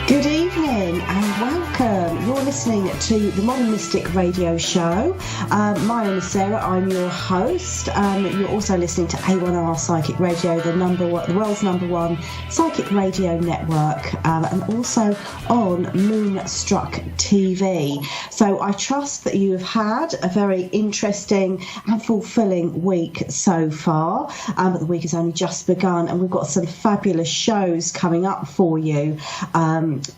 Good evening and welcome. You're listening to the Modern Mystic Radio Show. My name is Sarah. I'm your host. You're also listening to A1R Psychic Radio, the world's number one psychic radio network, and also on Moonstruck TV. So I trust that you have had a very interesting and fulfilling week so far. But the week has only just begun, and we've got some fabulous shows coming up for you.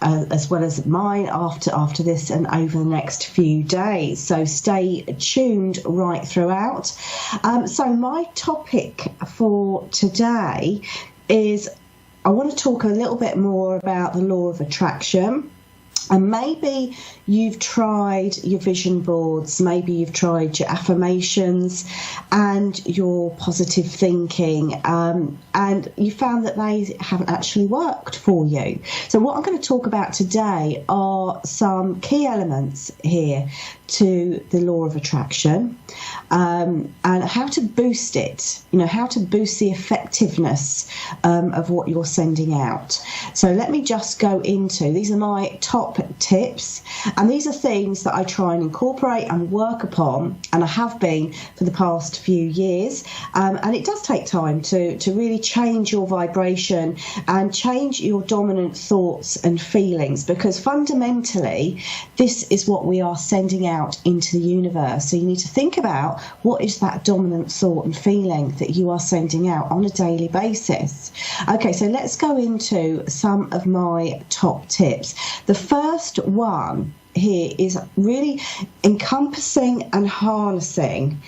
As well as mine after this and over the next few days. So stay tuned right throughout. So my topic for today is I want to talk a little bit more about the law of attraction. And maybe you've tried your vision boards, maybe you've tried your affirmations and your positive thinking, and you found that they haven't actually worked for you. So what I'm going to talk about today are some key elements here to the law of attraction, and how to boost it, how to boost the effectiveness of what you're sending out. So let me just go into, these are my top tips, and these are things that I try and incorporate and work upon, and I have been for the past few years, and it does take time to really change your vibration and change your dominant thoughts and feelings, because fundamentally this is what we are sending out into the universe. So you need to think about what is that dominant thought and feeling that you are sending out on a daily basis. Okay, so let's go into some of my top tips. The first one here is really encompassing and harnessing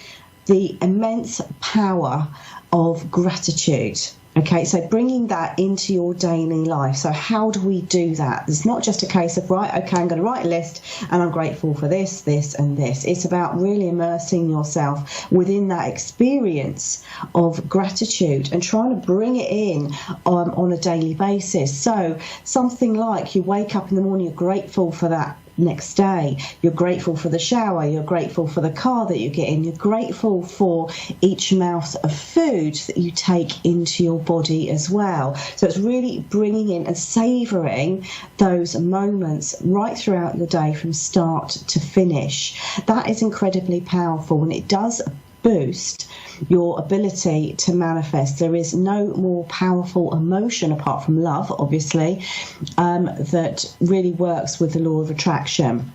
the immense power of gratitude. Okay, so bringing that into your daily life. So how do we do that? It's not just a case of, right, okay, I'm going to write a list and I'm grateful for this, this and this. It's about really immersing yourself within that experience of gratitude and trying to bring it in on a daily basis. So something like you wake up in the morning, you're grateful for that next day, you're grateful for the shower, you're grateful for the car that you get in, you're grateful for each mouth of food that you take into your body as well. So it's really bringing in and savouring those moments right throughout your day from start to finish. That is incredibly powerful, and it does boost your ability to manifest. There is no more powerful emotion apart from love, obviously, that really works with the law of attraction.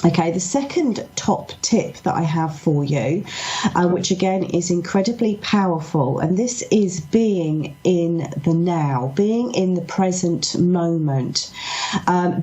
Okay, the second top tip that I have for you, which again is incredibly powerful, and this is being in the now, being in the present moment.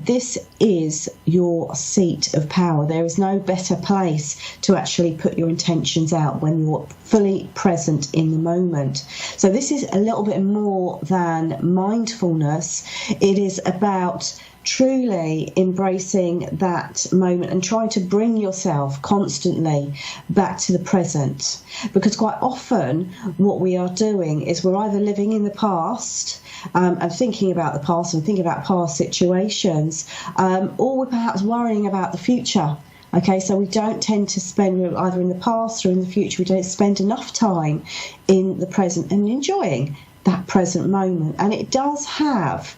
This is your seat of power. There is no better place to actually put your intentions out when you're fully present in the moment. So this is a little bit more than mindfulness. It is about truly embracing that moment and trying to bring yourself constantly back to the present, because quite often what we are doing is we're either living in the past and thinking about the past and thinking about past situations, or we're perhaps worrying about the future. Okay, so we don't tend to spend, either in the past or in the future, we don't spend enough time in the present and enjoying that present moment. And it does have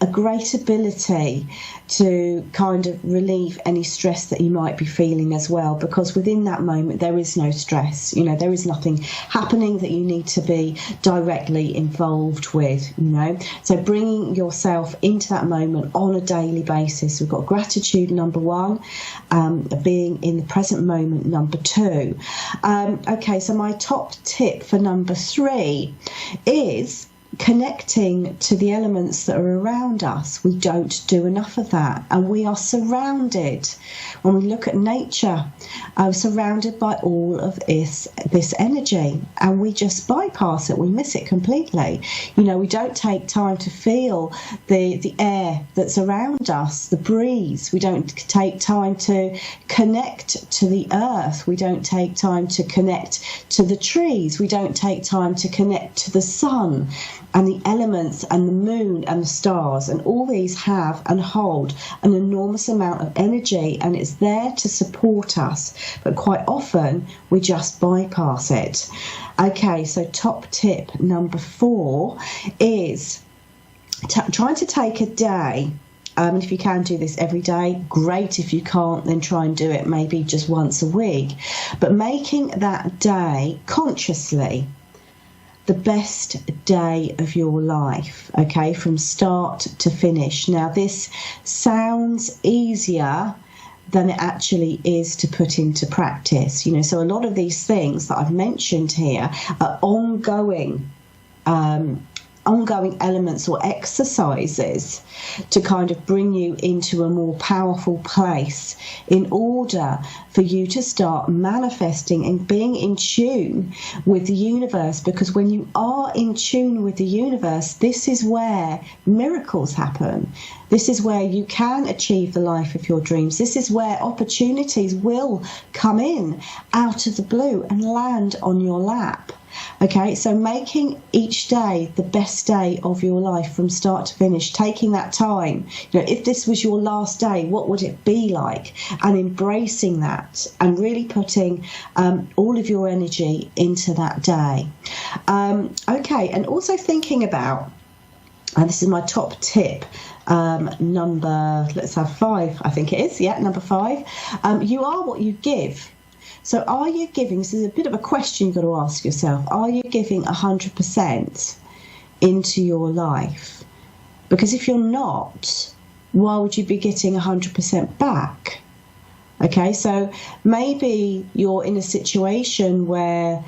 a great ability to kind of relieve any stress that you might be feeling as well, because within that moment there is no stress. There is nothing happening that you need to be directly involved with. So bringing yourself into that moment on a daily basis. We've got gratitude, number one, being in the present moment, number two. Okay, so my top tip for number three is connecting to the elements that are around us. We don't do enough of that, and we are surrounded, when we look at nature, surrounded by all of this energy, and we just bypass it. We miss it completely. We don't take time to feel the air that's around us, the breeze. We don't take time to connect to the earth. We don't take time to connect to the trees. We don't take time to connect to the sun and the elements and the moon and the stars, and all these have and hold an enormous amount of energy, and it's there to support us, but quite often we just bypass it. Okay, so top tip number 4 is trying to take a day. If you can do this every day, great. If you can't, then try and do it maybe just once a week. But making that day consciously the best day of your life, okay, from start to finish. Now, this sounds easier than it actually is to put into practice. So a lot of these things that I've mentioned here are ongoing elements or exercises to kind of bring you into a more powerful place in order for you to start manifesting and being in tune with the universe. Because when you are in tune with the universe, this is where miracles happen. This is where you can achieve the life of your dreams. This is where opportunities will come in out of the blue and land on your lap. Okay, so making each day the best day of your life from start to finish, taking that time, if this was your last day, what would it be like? And embracing that and really putting all of your energy into that day. Okay, and also thinking about, and this is my top tip, let's have 5, I think it is, number 5, you are what you give. So are you giving, this is a bit of a question you've got to ask yourself, are you giving 100% into your life? Because if you're not, why would you be getting 100% back? Okay, so maybe you're in a situation where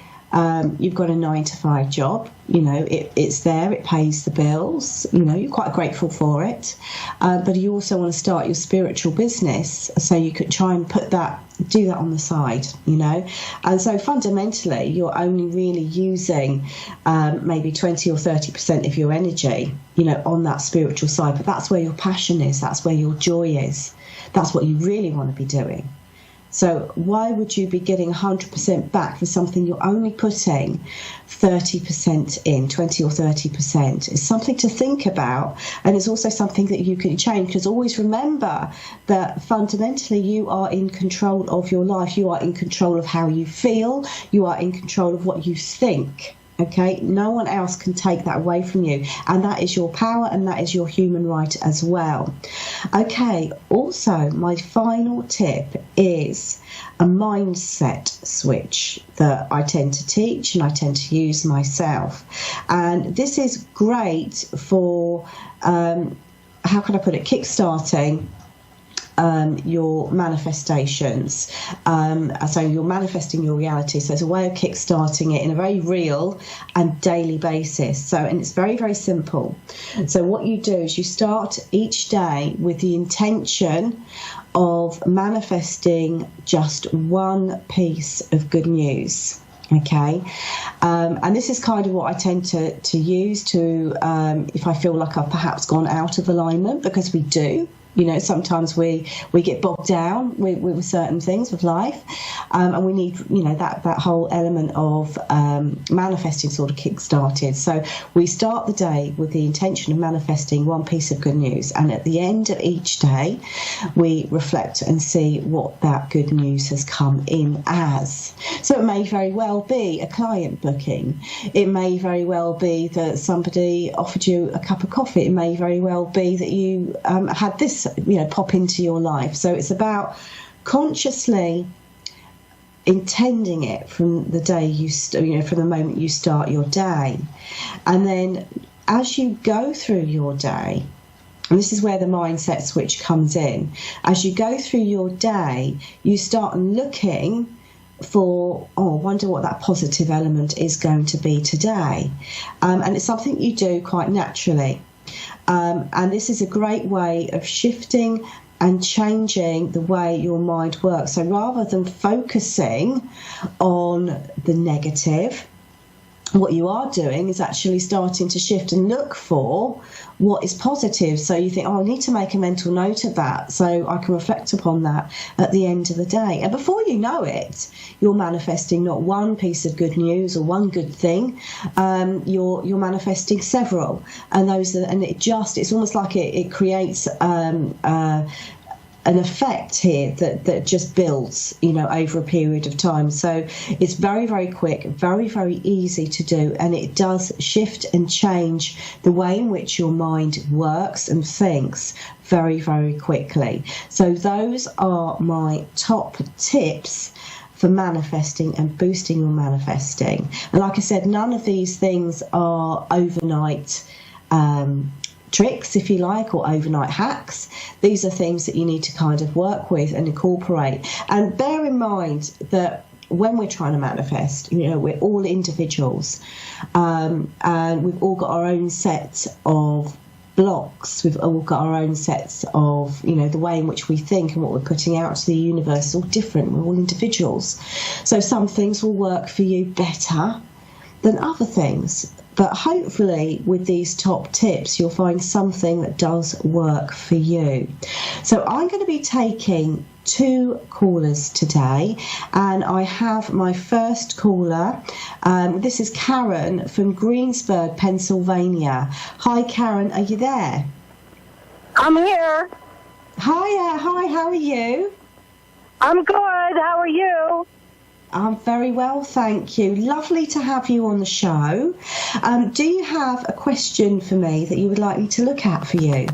you've got a 9-to-5 job, it's there, it pays the bills, you're quite grateful for it, but you also want to start your spiritual business, so you could try and do that on the side, and so fundamentally you're only really using maybe 20 or 30% of your energy, on that spiritual side, but that's where your passion is, that's where your joy is, that's what you really want to be doing. So why would you be getting 100% back for something you're only putting 30% in, 20 or 30%? It's something to think about, and it's also something that you can change, because always remember that fundamentally you are in control of your life. You are in control of how you feel. You are in control of what you think. Okay, no one else can take that away from you, and that is your power, and that is your human right as well. Okay, also my final tip is a mindset switch that I tend to teach and I tend to use myself, and this is great for how can I put it, kickstarting your manifestations. So you're manifesting your reality. So it's a way of kickstarting it in a very real and daily basis. So, and it's very, very simple. So what you do is you start each day with the intention of manifesting just one piece of good news. Okay, and this is kind of what I tend to use to if I feel like I've perhaps gone out of alignment, because we do. Sometimes we get bogged down with certain things with life, and we need, that whole element of manifesting sort of kick-started. So we start the day with the intention of manifesting one piece of good news, and at the end of each day, we reflect and see what that good news has come in as. So it may very well be a client booking. It may very well be that somebody offered you a cup of coffee. It may very well be that you had this pop into your life. So it's about consciously intending it from the day from the moment you start your day, and then as you go through your day, and this is where the mindset switch comes in, as you go through your day, you start looking for, I wonder what that positive element is going to be today, and it's something you do quite naturally. And this is a great way of shifting and changing the way your mind works. So rather than focusing on the negative, what you are doing is actually starting to shift and look for what is positive. So you think, I need to make a mental note of that so I can reflect upon that at the end of the day. And before you know it, you're manifesting not one piece of good news or one good thing. You're manifesting several, and it's almost like it creates an effect here that just builds, over a period of time. So it's very, very quick, very, very easy to do, and it does shift and change the way in which your mind works and thinks very, very quickly. So those are my top tips for manifesting and boosting your manifesting. And like I said, none of these things are overnight tricks, if you like, or overnight hacks. These are things that you need to kind of work with and incorporate. And bear in mind that when we're trying to manifest, we're all individuals, and we've all got our own set of blocks. We've all got our own sets of, the way in which we think and what we're putting out to the universe is all different. We're all individuals. So some things will work for you better than other things. But hopefully with these top tips, you'll find something that does work for you. So I'm going to be taking 2 callers today, and I have my first caller. This is Karen from Greensburg, Pennsylvania. Hi, Karen. Are you there? I'm here. Hi, how are you? I'm good. How are you? I'm very well, thank you. Lovely to have you on the show. Do you have a question for me that you would like me to look at for you?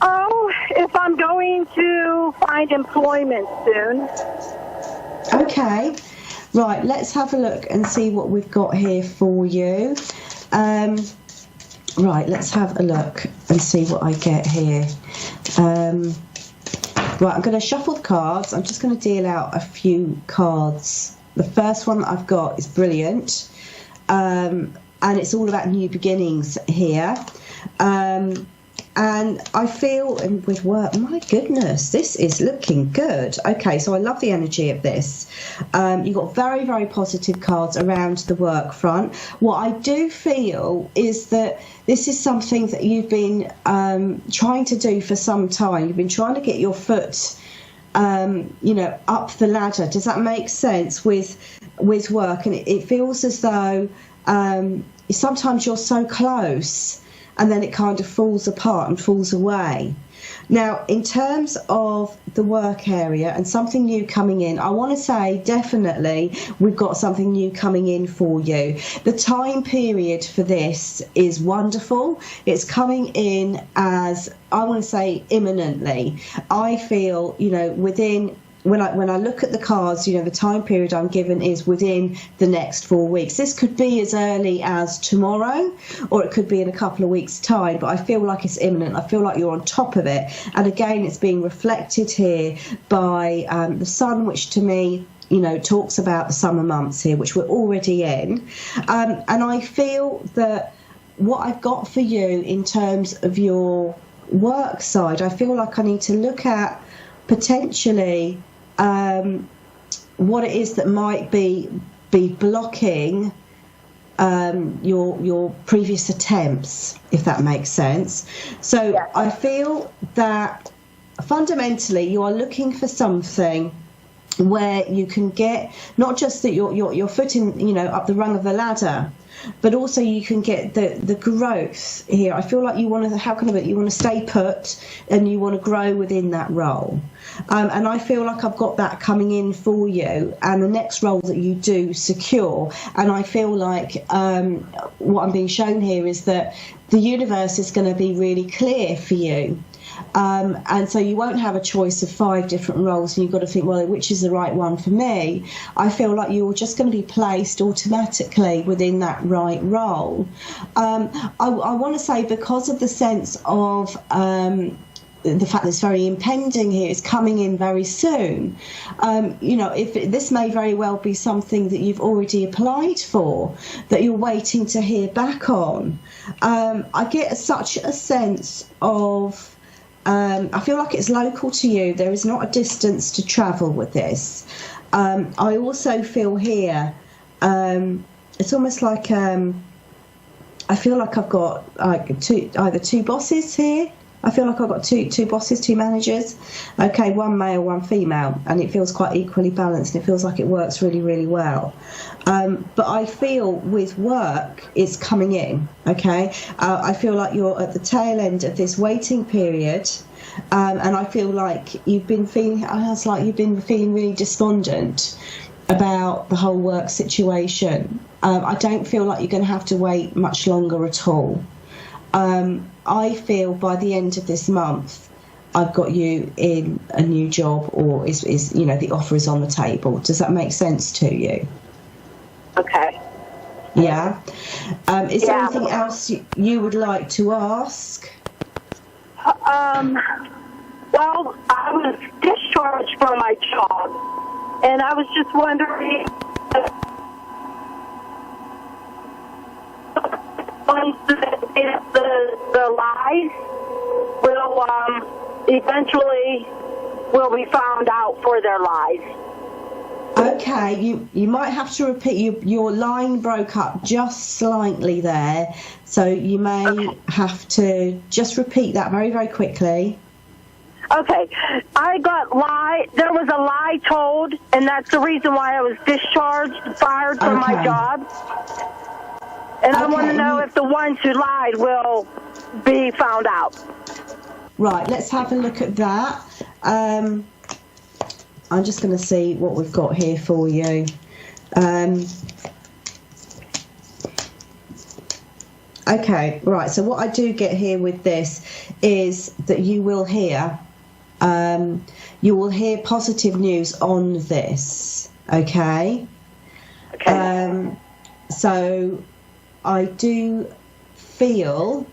Oh, if I'm going to find employment soon. Okay. Right, let's have a look and see what we've got here for you. Right, let's have a look and see what I get here. Right, I'm going to shuffle the cards. I'm just going to deal out a few cards. The first one that I've got is brilliant. And it's all about new beginnings here. And I feel, and with work, my goodness, this is looking good. Okay, so I love the energy of this. You've got very, very positive cards around the work front. What I do feel is that this is something that you've been trying to do for some time. You've been trying to get your foot, up the ladder. Does that make sense with work? And it feels as though sometimes you're so close, and then it kind of falls apart and falls away. Now, in terms of the work area and something new coming in, I want to say definitely we've got something new coming in for you. The time period for this is wonderful. It's coming in as, I want to say, imminently. I feel, within... When I look at the cards, the time period I'm given is within the next 4 weeks. This could be as early as tomorrow, or it could be in a couple of weeks' time, but I feel like it's imminent. I feel like you're on top of it. And again, it's being reflected here by the sun, which to me, talks about the summer months here, which we're already in. And I feel that what I've got for you in terms of your work side, I feel like I need to look at potentially what it is that might be blocking your previous attempts, if that makes sense. So yes. I feel that fundamentally you are looking for something where you can get not just that your foot in, up the rung of the ladder, but also you can get the growth here. I feel like you want to stay put and you want to grow within that role. And I feel like I've got that coming in for you, and the next role that you do secure. And I feel like what I'm being shown here is that the universe is going to be really clear for you. And so you won't have a choice of 5 different roles and you've got to think, well, which is the right one for me? I feel like you're just going to be placed automatically within that right role. I want to say, because of the sense of the fact that it's very impending here, it's coming in very soon. If this may very well be something that you've already applied for, that you're waiting to hear back on. I get such a sense of I feel like it's local to you. There is not a distance to travel with this. I also feel here, it's almost like I feel like I've got like either two bosses here. I feel like I've got two bosses, two managers. Okay, one male, one female, and it feels quite equally balanced, and it feels like it works really, really well. But I feel with work, it's coming in. Okay, I feel like you're at the tail end of this waiting period, and I feel like you've been feeling really despondent about the whole work situation. I don't feel like you're going to have to wait much longer at all. I feel by the end of this month, I've got you in a new job, or is the offer is on the table. Does that make sense to you? Okay. Yeah. Is there anything else you would like to ask? Well, I was discharged from my job, and I was just wondering if the lies will eventually be found out for their lies. Okay, you might have to repeat. Your line broke up just slightly there, so you may have to just repeat that very, very quickly. Okay, there was a lie told, and that's the reason why I was fired from my job. And I want to know if the ones who lied will be found out. Right, let's have a look at that. I'm just going to see what we've got here for you. Okay, right, so what I do get here with this is that you will hear positive news on this, okay? Okay. So I do feel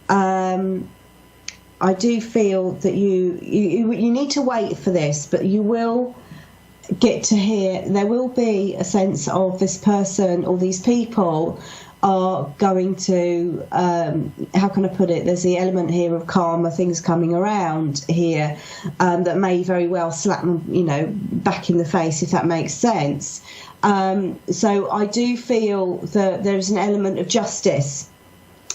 that you need to wait for this, but you will get to hear, there will be a sense of this person or these people are going to, how can I put it, there's the element here of karma, things coming around here that may very well slap them, back in the face, if that makes sense. So I do feel that there's an element of justice,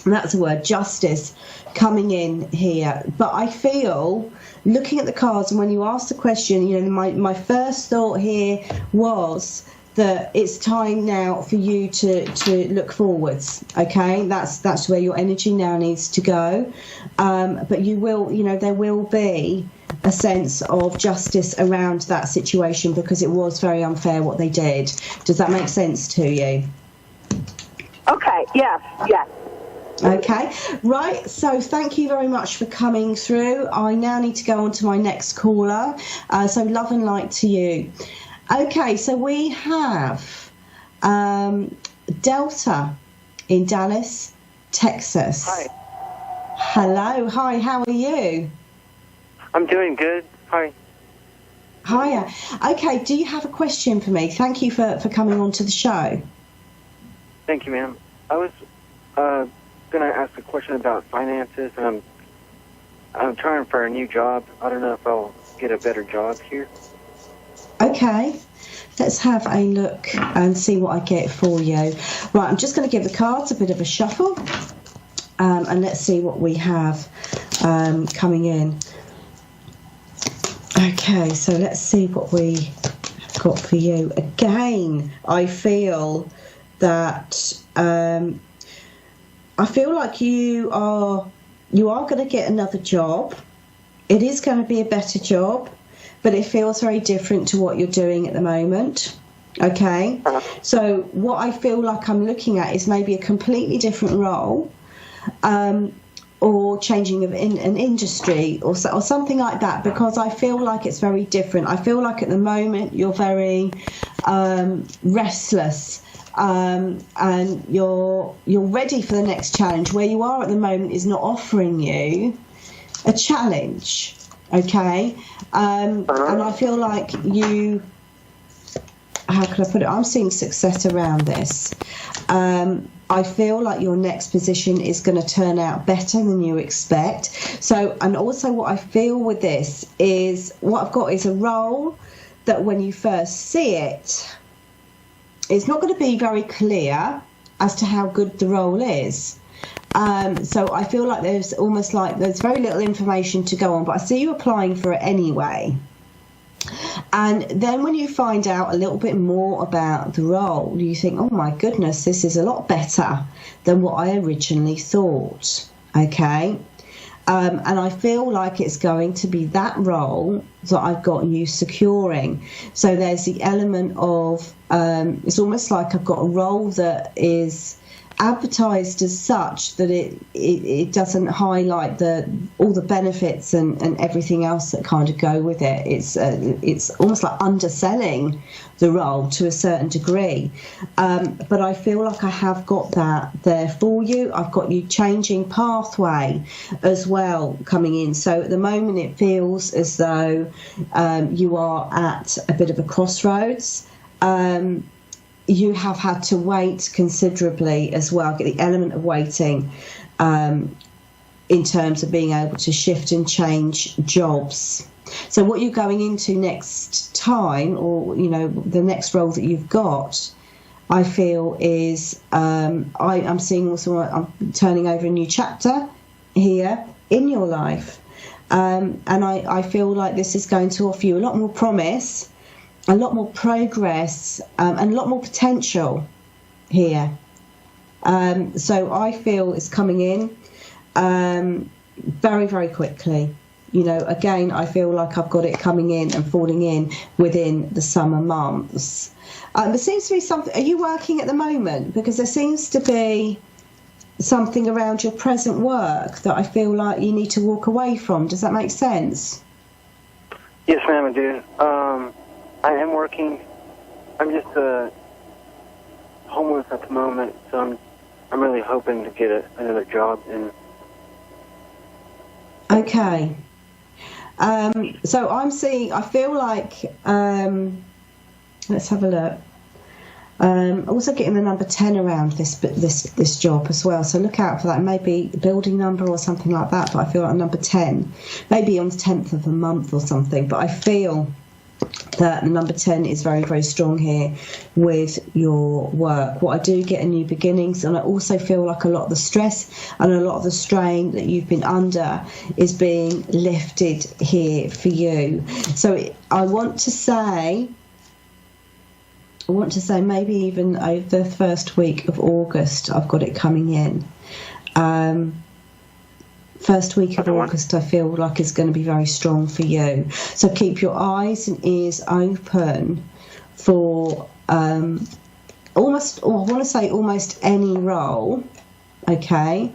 and that's a word, justice, coming in here. But I feel, looking at the cards, and when you asked the question, my first thought here was that it's time now for you to look forwards, okay? That's where your energy now needs to go. But you will, there will be a sense of justice around that situation, because it was very unfair what they did. Does that make sense to you? Okay, yes. Okay, right, so thank you very much for coming through. I now need to go on to my next caller, so love and light to you. Okay, so we have Delta in Dallas, Texas. Hi. Hello, hi, how are you? I'm doing good. Hi. Hiya. Okay, do you have a question for me? Thank you for coming on to the show. Thank you, ma'am. I was going to ask a question about finances. I'm trying for a new job. I don't know if I'll get a better job here. Okay, let's have a look and see what I get for you. Right, I'm just going to give the cards a bit of a shuffle, and let's see what we have coming in. Okay, so let's see what we have got for you. Again, I feel that I feel like you are going to get another job. It is going to be a better job, but it feels very different to what you're doing at the moment. Okay, so what I feel like I'm looking at is maybe a completely different role, or changing of an industry or something like that, because I feel like it's very different. I feel like at the moment you're very restless, and you're ready for the next challenge. Where you are at the moment is not offering you a challenge, okay? And I feel like you, how can I put it? I'm seeing success around this. I feel like your next position is going to turn out better than you expect. So, and also what I feel with this is, what I've got is a role that when you first see it, it's not going to be very clear as to how good the role is. So I feel like there's very little information to go on, but I see you applying for it anyway. And then when you find out a little bit more about the role, you think, oh my goodness, this is a lot better than what I originally thought. Okay. And I feel like it's going to be that role that I've got you securing. So there's the element of, it's almost like I've got a role that is advertised as such that it doesn't highlight all the benefits and everything else that kind of go with it. It's almost like underselling the role to a certain degree, but I feel like I have got that there for you. I've got you changing pathway as well coming in. So at the moment it feels as though you are at a bit of a crossroads. You have had to wait considerably as well, get the element of waiting in terms of being able to shift and change jobs. So what you're going into next time, or, the next role that you've got, I feel is, I'm seeing also, I'm turning over a new chapter here in your life. And I feel like this is going to offer you a lot more promise, a lot more progress, and a lot more potential here. So I feel it's coming in very, very quickly. Again, I feel like I've got it coming in and falling in within the summer months. There seems to be something. Are you working at the moment? Because there seems to be something around your present work that I feel like you need to walk away from. Does that make sense? Yes, ma'am, I do. I am working. I'm just homeless at the moment, so I'm really hoping to get another job. Okay. So I feel like, let's have a look. Also getting the number 10 around this job as well, so look out for that. Maybe a building number or something like that, but I feel like number 10, maybe on the 10th of a month or something, but I feel that the number 10 is very, very strong here with your work. What I do get are new beginnings, and I also feel like a lot of the stress and a lot of the strain that you've been under is being lifted here for you. So I want to say maybe even over the first week of August, I've got it coming in. First week of August, I feel like it's going to be very strong for you. So keep your eyes and ears open for almost any role, okay?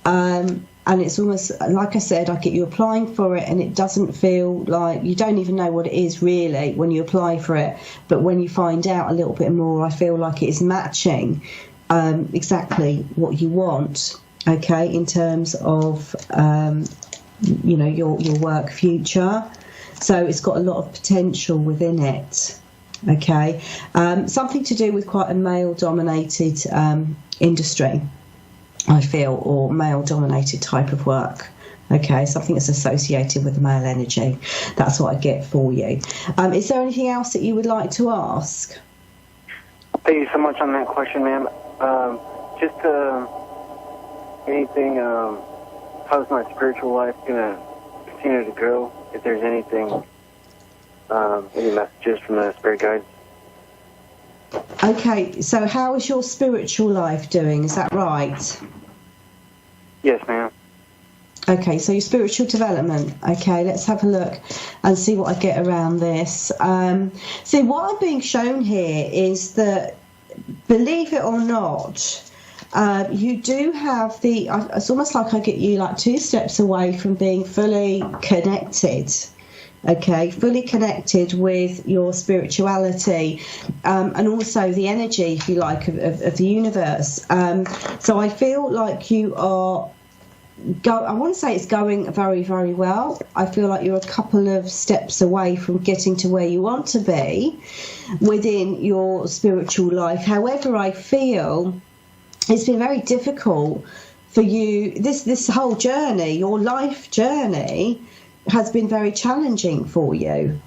And it's almost, like I said, I get you applying for it and it doesn't feel like, you don't even know what it is really when you apply for it. But when you find out a little bit more, I feel like it is matching exactly what you want. Okay, in terms of, your work future. So it's got a lot of potential within it. Okay, something to do with quite a male-dominated industry, I feel, or male-dominated type of work. Okay, something that's associated with the male energy. That's what I get for you. Is there anything else that you would like to ask? Thank you so much on that question, ma'am. Anything, how's my spiritual life going to continue to grow? If there's anything, any messages from the spirit guides? Okay, so how is your spiritual life doing? Is that right? Yes, ma'am. Okay, so your spiritual development. Okay, let's have a look and see what I get around this. See, what I'm being shown here is that, believe it or not, you do have it's almost like I get you like 2 steps away from being fully connected. Okay, fully connected with your spirituality, and also the energy, if you like, of the universe. So I feel like you are I want to say it's going very, very well. I feel like you're a couple of steps away from getting to where you want to be within your spiritual life. However, I feel it's been very difficult for you. This whole journey, your life journey, has been very challenging for you.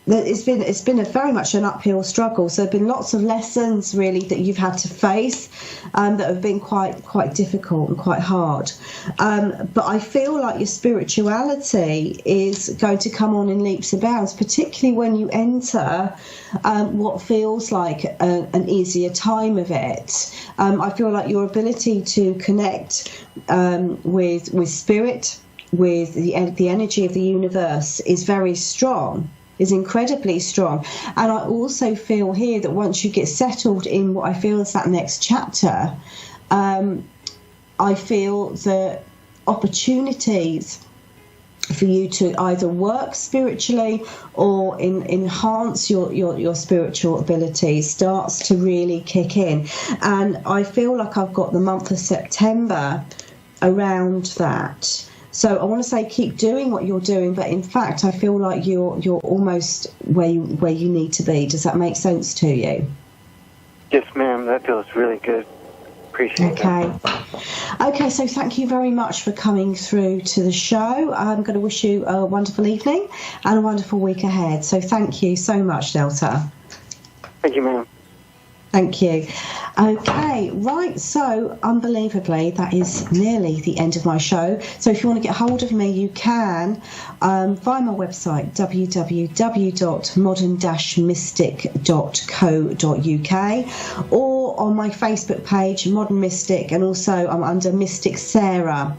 it's been a very much an uphill struggle. So there have been lots of lessons really that you've had to face that have been quite difficult and quite hard. But I feel like your spirituality is going to come on in leaps and bounds, particularly when you enter what feels like an easier time of it. I feel like your ability to connect with spirit, with the energy of the universe is very strong. Is incredibly strong. And I also feel here that once you get settled in what I feel is that next chapter, I feel that opportunities for you to either work spiritually or enhance your spiritual abilities starts to really kick in. And I feel like I've got the month of September around that. So I want to say keep doing what you're doing, but in fact I feel like you're almost where you need to be. Does that make sense to you? Yes, ma'am. That feels really good. Appreciate that. Okay, so thank you very much for coming through to the show. I'm going to wish you a wonderful evening and a wonderful week ahead. So thank you so much, Delta. Thank you, ma'am. Thank you. Okay, right, so unbelievably, that is nearly the end of my show. So if you want to get hold of me, you can via my website, www.modern-mystic.co.uk, or on my Facebook page, Modern Mystic, and also I'm under Mystic Sarah.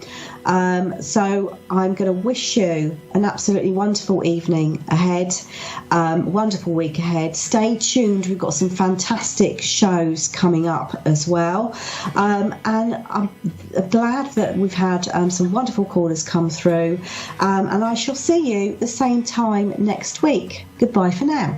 So I'm going to wish you an absolutely wonderful evening ahead, wonderful week ahead. Stay tuned. We've got some fantastic shows coming up as well. And I'm glad that we've had some wonderful callers come through. And I shall see you the same time next week. Goodbye for now.